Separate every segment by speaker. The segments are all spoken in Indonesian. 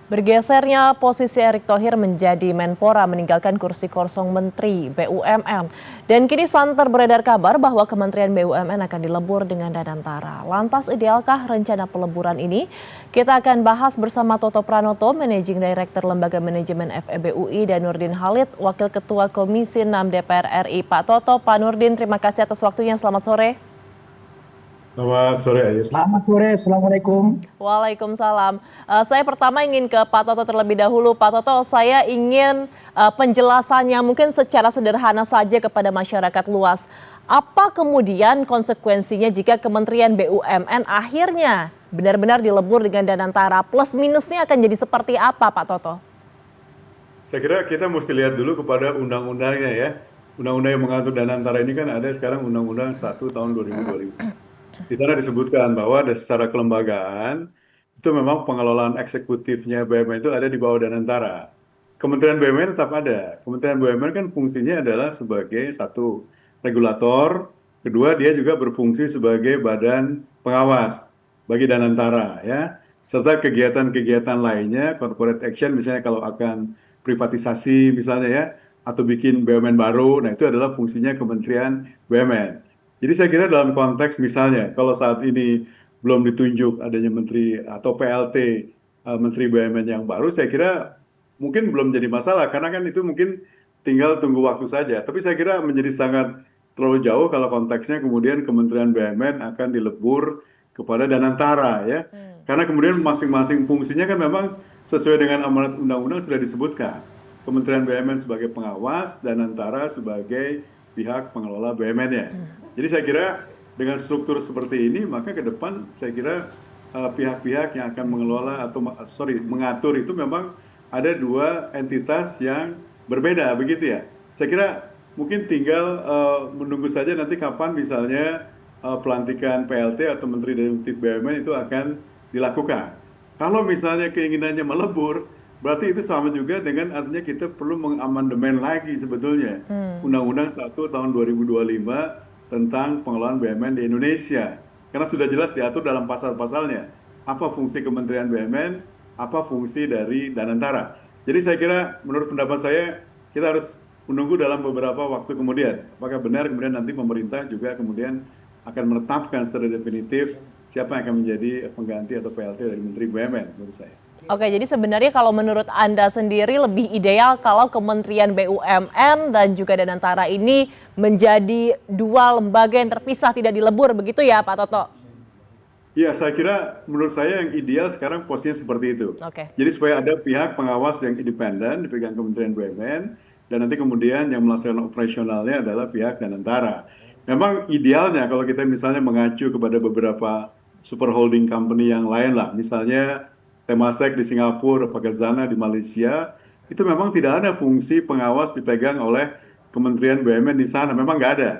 Speaker 1: Bergesernya posisi Erick Thohir menjadi Menpora meninggalkan kursi kosong Menteri BUMN. Dan kini santer beredar kabar bahwa Kementerian BUMN akan dilebur dengan Danantara. Lantas idealkah rencana peleburan ini? Kita akan bahas bersama Toto Pranoto, Managing Director Lembaga Manajemen FEB UI, dan Nurdin Halid, Wakil Ketua Komisi 6 DPR RI. Pak Toto, Pak Nurdin, terima kasih atas waktunya. Selamat sore.
Speaker 2: Selamat sore, Ayu.
Speaker 3: Selamat sore, Assalamualaikum.
Speaker 1: Waalaikumsalam. Saya pertama ingin ke Pak Toto terlebih dahulu. Pak Toto, saya ingin penjelasannya mungkin secara sederhana saja kepada masyarakat luas. Apa kemudian konsekuensinya jika Kementerian BUMN akhirnya benar-benar dilebur dengan Danantara? Plus minusnya akan jadi seperti apa, Pak Toto?
Speaker 2: Saya kira kita mesti lihat dulu kepada undang-undangnya ya. Undang-undang yang mengatur Danantara ini kan ada sekarang Undang-Undang 1 tahun 2025. Di sana disebutkan bahwa secara kelembagaan itu memang pengelolaan eksekutifnya BUMN itu ada di bawah Danantara. Kementerian BUMN tetap ada. Kementerian BUMN kan fungsinya adalah sebagai satu regulator, kedua dia juga berfungsi sebagai badan pengawas bagi Danantara ya. Serta kegiatan-kegiatan lainnya, corporate action misalnya kalau akan privatisasi misalnya ya, atau bikin BUMN baru, nah itu adalah fungsinya Kementerian BUMN. Jadi saya kira dalam konteks misalnya kalau saat ini belum ditunjuk adanya menteri atau PLT Menteri BUMN yang baru, saya kira mungkin belum jadi masalah karena kan itu mungkin tinggal tunggu waktu saja. Tapi saya kira menjadi sangat terlalu jauh kalau konteksnya kemudian Kementerian BUMN akan dilebur kepada Danantara ya. Karena kemudian masing-masing fungsinya kan memang sesuai dengan amanat undang-undang sudah disebutkan. Kementerian BUMN sebagai pengawas, Danantara sebagai pihak pengelola BUMN-nya. Jadi saya kira dengan struktur seperti ini maka ke depan saya kira pihak-pihak yang akan mengelola atau mengatur itu memang ada dua entitas yang berbeda begitu ya. Saya kira mungkin tinggal menunggu saja nanti kapan misalnya pelantikan PLT atau Menteri Direktur BUMN itu akan dilakukan. Kalau misalnya keinginannya melebur, berarti itu sama juga dengan artinya kita perlu mengamandemen lagi sebetulnya Undang-Undang 1 tahun 2025 tentang pengelolaan BUMN di Indonesia. Karena sudah jelas diatur dalam pasal-pasalnya. Apa fungsi Kementerian BUMN, apa fungsi dari Danantara. Jadi saya kira menurut pendapat saya kita harus menunggu dalam beberapa waktu kemudian. Apakah benar kemudian nanti pemerintah juga kemudian akan menetapkan secara definitif siapa yang akan menjadi pengganti atau PLT dari Menteri BUMN menurut saya.
Speaker 1: Oke, jadi sebenarnya kalau menurut Anda sendiri lebih ideal kalau Kementerian BUMN dan juga Danantara ini menjadi dua lembaga yang terpisah, tidak dilebur, begitu ya Pak Toto?
Speaker 2: Iya, saya kira menurut saya yang ideal sekarang posisinya seperti itu.
Speaker 1: Oke.
Speaker 2: Jadi supaya ada pihak pengawas yang independen dipegang Kementerian BUMN dan nanti kemudian yang melaksanakan operasionalnya adalah pihak Danantara. Memang idealnya kalau kita misalnya mengacu kepada beberapa super holding company yang lain lah, misalnya Temasek di Singapura, Pakazana di Malaysia, itu memang tidak ada fungsi pengawas dipegang oleh Kementerian BUMN di sana, memang nggak ada.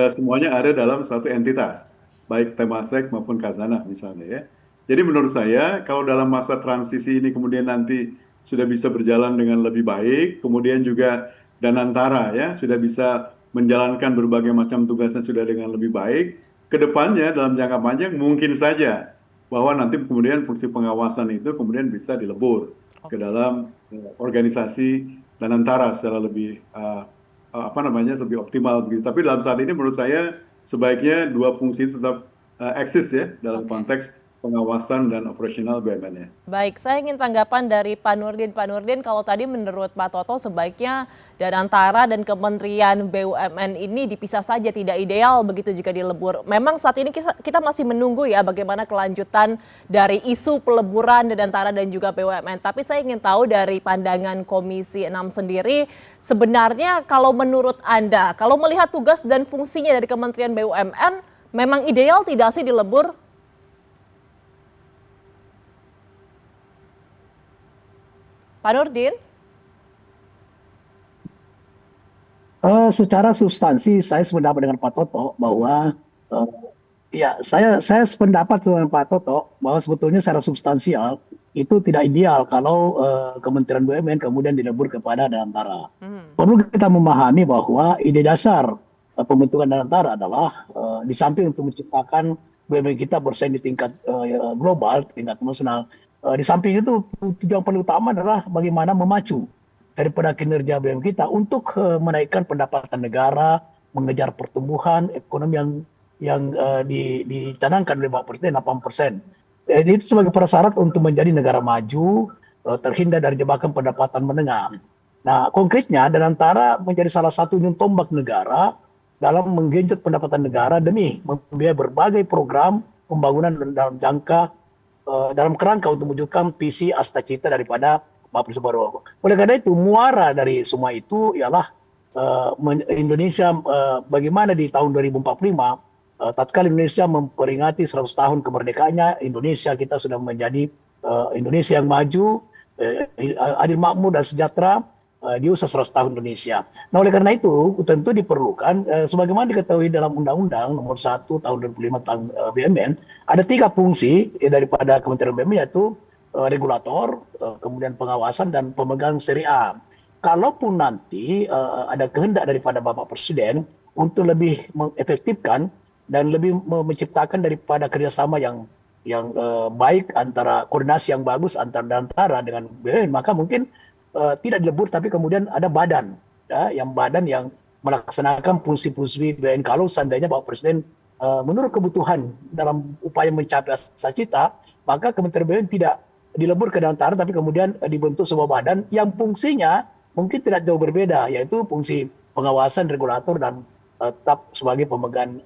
Speaker 2: Semuanya ada dalam satu entitas, baik Temasek maupun Kazana misalnya ya. Jadi menurut saya kalau dalam masa transisi ini kemudian nanti sudah bisa berjalan dengan lebih baik, kemudian juga Danantara ya sudah bisa menjalankan berbagai macam tugasnya sudah dengan lebih baik, kedepannya dalam jangka panjang mungkin saja bahwa nanti kemudian fungsi pengawasan itu kemudian bisa dilebur ke dalam organisasi Danantara secara lebih lebih optimal begitu. Tapi dalam saat ini menurut saya sebaiknya dua fungsi tetap eksis ya dalam konteks pengawasan dan operasional BUMN-nya.
Speaker 1: Baik, saya ingin tanggapan dari Pak Nurdin. Pak Nurdin, kalau tadi menurut Pak Toto sebaiknya Danantara dan Kementerian BUMN ini dipisah saja, tidak ideal begitu jika dilebur. Memang saat ini kita masih menunggu ya bagaimana kelanjutan dari isu peleburan Danantara dan juga BUMN. Tapi saya ingin tahu dari pandangan Komisi 6 sendiri, sebenarnya kalau menurut Anda, kalau melihat tugas dan fungsinya dari Kementerian BUMN, memang ideal tidak sih dilebur? Pak Nurdin?
Speaker 3: Secara substansi saya sependapat dengan Pak Toto bahwa ya saya sependapat dengan Pak Toto bahwa sebetulnya secara substansial itu tidak ideal kalau Kementerian BUMN kemudian dilebur kepada Danantara. Perlu kita memahami bahwa ide dasar pembentukan Danantara adalah di samping untuk menciptakan BUMN kita bersaing di tingkat global, tingkat nasional, Di samping itu tujuan paling utama adalah bagaimana memacu daripada kinerja BUMN kita untuk menaikkan pendapatan negara, mengejar pertumbuhan ekonomi yang dicanangkan oleh Bapak Presiden 8%. Jadi itu sebagai prasyarat untuk menjadi negara maju, terhindar dari jebakan pendapatan menengah. Nah, konkretnya Danantara menjadi salah satu ujung tombak negara dalam menggenjot pendapatan negara demi membiayai berbagai program pembangunan dalam kerangka untuk mewujudkan visi Asta Cita daripada Pak Presiden Baru. Oleh karena itu, muara dari semua itu ialah Indonesia bagaimana di tahun 2045 tatkala Indonesia memperingati 100 tahun kemerdekaannya, Indonesia kita sudah menjadi Indonesia yang maju, adil makmur dan sejahtera di usia 100 tahun Indonesia. Nah, oleh karena itu tentu diperlukan sebagaimana diketahui dalam Undang-Undang Nomor 1 Tahun 2005 tentang BUMN, ada 3 fungsi daripada Kementerian BUMN, yaitu regulator, kemudian pengawasan dan pemegang syariah. Kalaupun nanti ada kehendak daripada Bapak Presiden untuk lebih mengefektifkan dan lebih menciptakan daripada kerjasama yang baik, antara koordinasi yang bagus antara dengan BUMN, maka mungkin tidak dilebur, tapi kemudian ada badan, ya, badan yang melaksanakan fungsi-fungsi BUMN. Kalau seandainya Bapak Presiden menurut kebutuhan dalam upaya mencapai cita, maka Kementerian BUMN tidak dilebur ke Danantara, tapi kemudian dibentuk sebuah badan yang fungsinya mungkin tidak jauh berbeda, yaitu fungsi pengawasan, regulator, dan tetap sebagai pemegang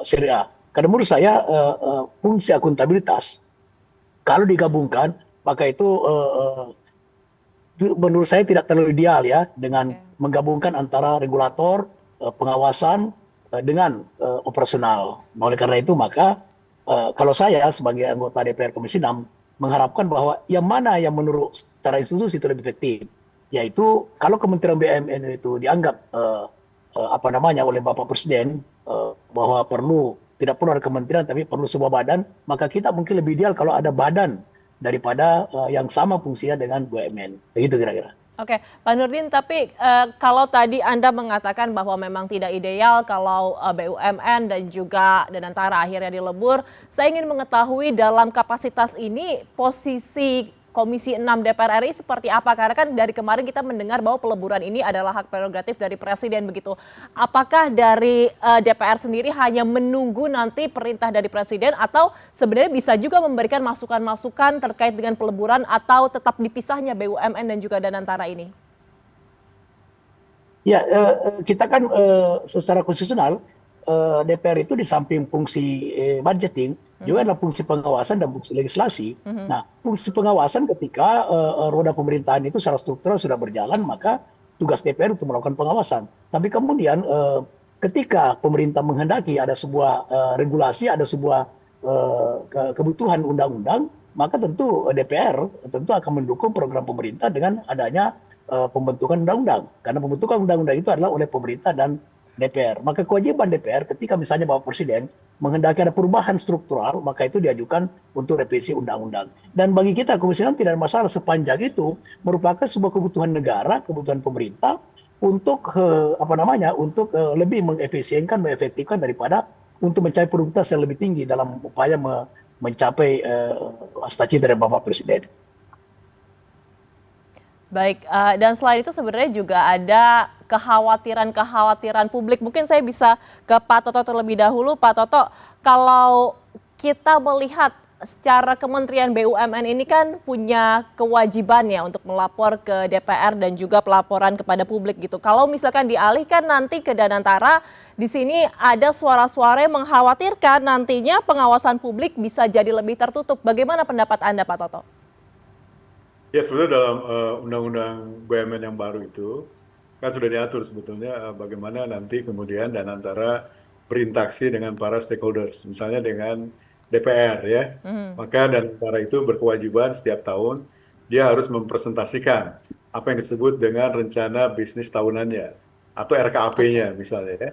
Speaker 3: syariah. Karena menurut saya fungsi akuntabilitas kalau digabungkan, maka itu menurut saya tidak terlalu ideal, ya, dengan menggabungkan antara regulator, pengawasan dengan operasional. Oleh karena itu maka kalau saya sebagai anggota DPR Komisi 6 mengharapkan bahwa yang mana yang menurut secara institusi itu lebih efektif, yaitu kalau Kementerian BUMN itu dianggap oleh Bapak Presiden bahwa tidak perlu ada kementerian tapi perlu sebuah badan, maka kita mungkin lebih ideal kalau ada badan daripada yang sama fungsinya dengan BUMN. Begitu kira-kira.
Speaker 1: Oke, Pak Nurdin, tapi kalau tadi Anda mengatakan bahwa memang tidak ideal kalau BUMN dan juga Danantara akhirnya dilebur, saya ingin mengetahui dalam kapasitas ini posisi Komisi 6 DPR RI seperti apa? Karena kan dari kemarin kita mendengar bahwa peleburan ini adalah hak prerogatif dari Presiden begitu. Apakah dari DPR sendiri hanya menunggu nanti perintah dari Presiden atau sebenarnya bisa juga memberikan masukan-masukan terkait dengan peleburan atau tetap dipisahnya BUMN dan juga Danantara ini?
Speaker 3: Ya, kita kan secara konstitusional DPR itu di samping fungsi budgeting juga adalah fungsi pengawasan dan fungsi legislasi. Nah, fungsi pengawasan ketika roda pemerintahan itu secara struktural sudah berjalan, maka tugas DPR untuk melakukan pengawasan. Tapi kemudian ketika pemerintah menghendaki ada sebuah regulasi, ada sebuah kebutuhan undang-undang, maka tentu DPR tentu akan mendukung program pemerintah dengan adanya pembentukan undang-undang. Karena pembentukan undang-undang itu adalah oleh pemerintah dan DPR. Maka kewajiban DPR ketika misalnya Bapak Presiden menghendaki ada perubahan struktural, maka itu diajukan untuk revisi undang-undang. Dan bagi kita Komisi 6 tidak ada masalah sepanjang itu merupakan sebuah kebutuhan negara, kebutuhan pemerintah untuk untuk lebih mengefisienkan, mengefektifkan daripada untuk mencapai produktivitas yang lebih tinggi dalam upaya mencapai cita-cita dari Bapak Presiden.
Speaker 1: Baik, dan selain itu sebenarnya juga ada kekhawatiran publik. Mungkin saya bisa ke Pak Toto terlebih dahulu. Pak Toto, kalau kita melihat secara Kementerian BUMN ini kan punya kewajiban ya untuk melapor ke DPR dan juga pelaporan kepada publik gitu. Kalau misalkan dialihkan nanti ke Danantara, di sini ada suara-suara yang mengkhawatirkan nantinya pengawasan publik bisa jadi lebih tertutup. Bagaimana pendapat Anda, Pak Toto?
Speaker 2: Ya, sebenarnya dalam undang-undang BUMN yang baru itu kan sudah diatur sebetulnya bagaimana nanti kemudian Danantara berinteraksi dengan para stakeholders, misalnya dengan DPR, ya. Maka Danantara itu berkewajiban setiap tahun dia harus mempresentasikan apa yang disebut dengan rencana bisnis tahunannya atau RKAP-nya misalnya, ya.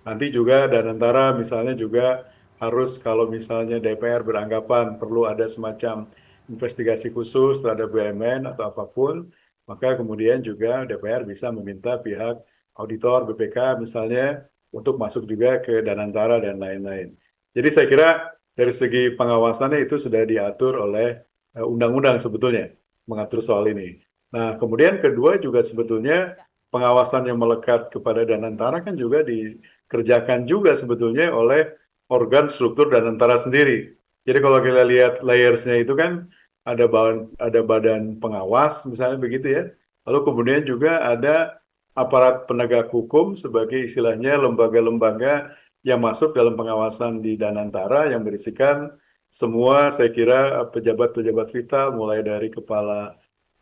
Speaker 2: Nanti juga Danantara misalnya juga harus, kalau misalnya DPR beranggapan perlu ada semacam investigasi khusus terhadap BUMN atau apapun, maka kemudian juga DPR bisa meminta pihak auditor BPK misalnya untuk masuk juga ke Danantara dan lain-lain. Jadi saya kira dari segi pengawasannya itu sudah diatur oleh undang-undang sebetulnya mengatur soal ini. Nah, kemudian kedua juga sebetulnya pengawasan yang melekat kepada Danantara kan juga dikerjakan juga sebetulnya oleh organ struktur Danantara sendiri. Jadi kalau kita lihat layers-nya itu kan ada badan pengawas misalnya begitu ya. Lalu kemudian juga ada aparat penegak hukum sebagai istilahnya lembaga-lembaga yang masuk dalam pengawasan di Danantara yang berisikan semua saya kira pejabat-pejabat vital mulai dari kepala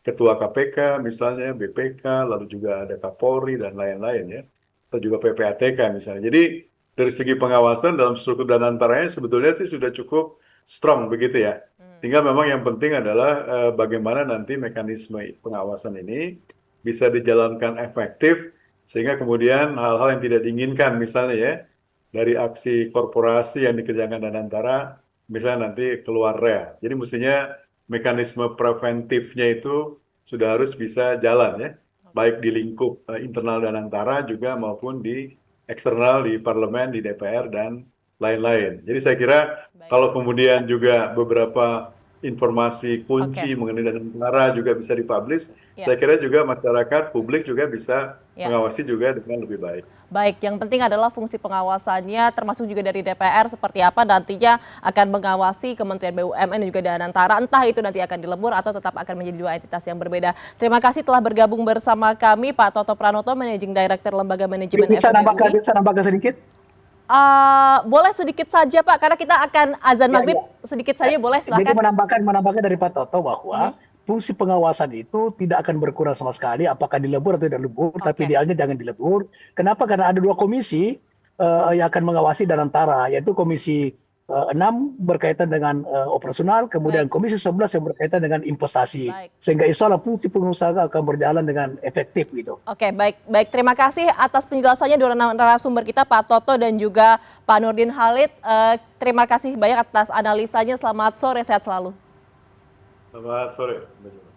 Speaker 2: ketua KPK misalnya, BPK, lalu juga ada Kapolri dan lain-lain ya, atau juga PPATK misalnya. Jadi dari segi pengawasan dalam struktur Danantaranya sebetulnya sih sudah cukup strong begitu ya. Tinggal memang yang penting adalah bagaimana nanti mekanisme pengawasan ini bisa dijalankan efektif sehingga kemudian hal-hal yang tidak diinginkan misalnya ya dari aksi korporasi yang dikerjakan Danantara misalnya nanti keluar rea. Jadi mestinya mekanisme preventifnya itu sudah harus bisa jalan ya, baik di lingkup internal Danantara juga maupun di eksternal di parlemen, di DPR dan lain-lain. Jadi saya kira kalau kemudian juga beberapa informasi kunci
Speaker 1: Oke,
Speaker 2: mengenai Danantara juga bisa dipublish,
Speaker 1: ya.
Speaker 2: saya kira juga masyarakat publik juga bisa
Speaker 1: Ya.
Speaker 2: mengawasi juga dengan lebih baik.
Speaker 1: Baik, yang penting adalah fungsi pengawasannya termasuk juga dari DPR seperti apa nantinya akan mengawasi Kementerian BUMN dan juga Danantara, entah itu nanti akan dilebur atau tetap akan menjadi dua entitas yang berbeda. Terima kasih telah bergabung bersama kami Pak Toto Pranoto, Managing Director Lembaga Manajemen FEBUI.
Speaker 3: Bisa nambahkan sedikit?
Speaker 1: Boleh sedikit saja Pak, karena kita akan azan
Speaker 3: Ya,
Speaker 1: maghrib,
Speaker 3: ya.
Speaker 1: sedikit saja boleh
Speaker 3: Jadi
Speaker 1: silakan.
Speaker 3: menambahkan dari Pak Toto bahwa fungsi pengawasan itu tidak akan berkurang sama sekali apakah dilebur atau tidak dilebur, tapi
Speaker 1: Oke,
Speaker 3: idealnya jangan dilebur. Kenapa? Karena ada dua komisi yang akan mengawasi Danantara, yaitu Komisi 6 berkaitan dengan operasional, kemudian
Speaker 1: baik,
Speaker 3: Komisi 11 yang berkaitan dengan investasi.
Speaker 1: baik.
Speaker 3: Sehingga insya Allah fungsi pengusaha akan berjalan dengan efektif gitu.
Speaker 1: Oke, baik, baik. Terima kasih atas penjelasannya dua narasumber kita, Pak Toto dan juga Pak Nurdin Halid. Terima kasih banyak atas analisanya. Selamat sore, sehat selalu.
Speaker 2: Selamat sore.